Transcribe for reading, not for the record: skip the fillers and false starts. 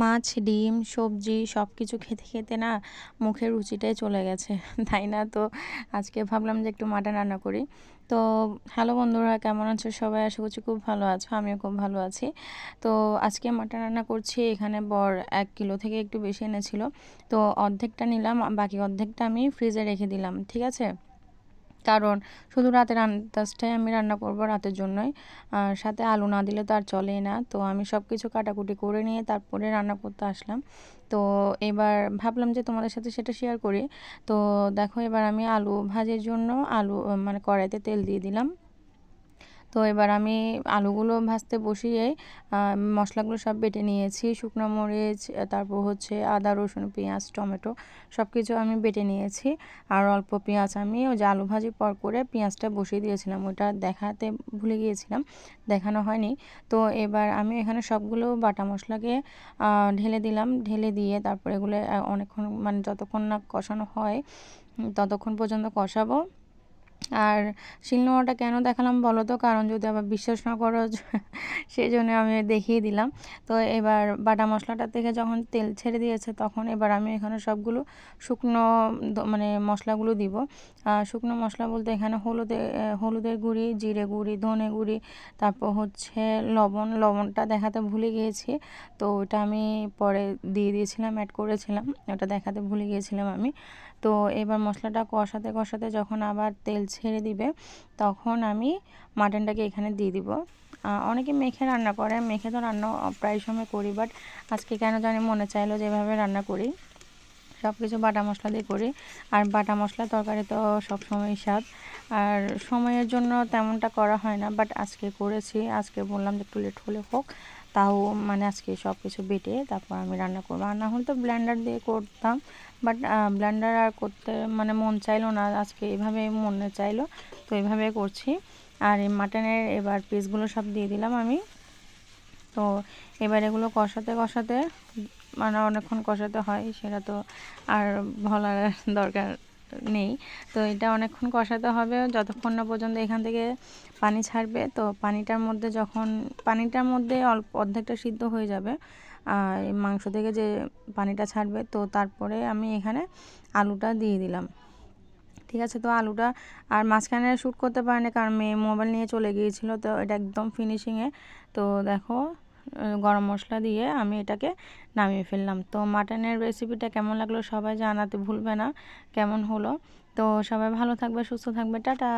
মাছ, ডিম, সবজি সব কিছু খেতে খেতে না মুখের রুচিটাই চলে গেছে, তাই না? তো আজকে ভাবলাম যে একটু মাটন রান্না করি। তো হ্যালো বন্ধুরা, কেমন আছো সবাই? আশা করছি খুব ভালো আছো, আমিও খুব ভালো আছি। তো আজকে মাটন রান্না করছি। এখানে বর 1 কিলো থেকে একটু বেশি এনেছিল, তো অর্ধেকটা নিলাম, বাকি অর্ধেকটা আমি ফ্রিজে রেখে দিলাম, ঠিক আছে? কারণ শুধু রাতের আন্দাজটাই আমি রান্না করব, রাতের জন্যই। আর সাথে আলু না দিলে তো আর চলেই না। তো আমি সব কিছু কাটাকুটি করে নিয়ে তারপরে রান্না করতে আসলাম। তো এবার ভাবলাম যে তোমাদের সাথে সেটা শেয়ার করি। তো দেখো, এবার আমি আলু ভাজির জন্য আলু মানে কড়াইতে তেল দিয়ে দিলাম। তো এবার আমি আলুগুলো ভাজতে বসিয়ে মশলাগুলো সব বেটে নিয়েছি। শুকনো মরিচ, তারপর হচ্ছে আদা, রসুন, পেঁয়াজ, টমেটো সব কিছু আমি বেটে নিয়েছি। আর অল্প পেঁয়াজ আমি ওই যে আলু ভাজি পর করে পেঁয়াজটা বসিয়ে দিয়েছিলাম, ওটা দেখাতে ভুলে গিয়েছিলাম, দেখানো হয়নি। তো এবার আমি এখানে সবগুলো বাটা মশলাকে ঢেলে দিলাম, ঢেলে দিয়ে তারপর এগুলো অনেকক্ষণ মানে যতক্ষণ না কষানো হয় ততক্ষণ পর্যন্ত কষাবো। আর শিলনোড়াটা কেন দেখালাম বলো তো? কারণ যদি আবার বিশ্বাস না করো সেই জন্য আমি দেখিয়ে দিলাম। তো এবার বাটা মশলাটা থেকে যখন তেল ছেড়ে দিয়েছে তখন এবার আমি এখানে সবগুলো শুকনো মানে মশলাগুলো দিব। শুকনো মশলা বলতে এখানে হলুদের গুঁড়ি, জিরে গুঁড়ি, ধনে গুঁড়ি, তারপর হচ্ছে লবণটা দেখাতে ভুলে গিয়েছি। তো ওটা আমি পরে দিয়ে দিয়েছিলাম, অ্যাড করেছিলাম, ওটা দেখাতে ভুলে গিয়েছিলাম আমি। তো এবার মশলাটা কষাতে কষাতে যখন আবার তেল ছেড়ে দিবে তখন আমি মাটনটাকে এখানে দিয়ে দিব। অনেকে মেখে রান্না করে, মেখে তো রান্না প্রায় সময় করি, বাট আজকে কেন জানি মনে চাইলো যে এভাবে রান্না করি, সব কিছু বাটা মশলা দিয়ে করি। আর বাটা মশলা তরকারি তো সবসময় স্বাদ। আর সময়ের জন্য তেমনটা করা হয় না, বাট আজকে করেছি। আজকে বললাম যে একটু লেট হলে হোক, তাও মানে আজকে সব কিছু বেটে তারপর আমি রান্না করবো। আর না হলে তো ব্লেন্ডার দিয়ে করতাম, বাট ব্লেন্ডার আর করতে মানে মন চাইলো না, আজকে এভাবে মনে চাইলো, তো এভাবে করছি। আর এই মাটনের এবার পিসগুলো সব দিয়ে দিলাম আমি। তো এবার এগুলো কষাতে কষাতে মানে অনেকক্ষণ কষাতে হয়, সেটা তো আর বলার দরকার নেই। তো এটা অনেকক্ষণ কষাতে হবে যতক্ষণ না পর্যন্ত এখান থেকে পানি ছাড়বে। তো পানিটার মধ্যে অল্প অর্ধেকটা সিদ্ধ হয়ে যাবে এই মাংস থেকে যে পানিটা ছাড়বে, তো তারপরে আমি এখানে আলুটা দিয়ে দিলাম, ঠিক আছে? তো আলুটা আর মাঝখানে শ্যুট করতে পারিনি কারণ মেয়ে মোবাইল নিয়ে চলে গিয়েছিলো, তো এটা একদম ফিনিশিংয়ে। তো দেখো, গরম মশলা দিয়ে আমি এটাকে নামিয়ে ফেললাম। তো মাটনের রেসিপিটা কেমন লাগলো সবাই জানাতে ভুলবে না কেমন হলো। তো সবাই ভালো থাকবে, সুস্থ থাকবে, টাটা।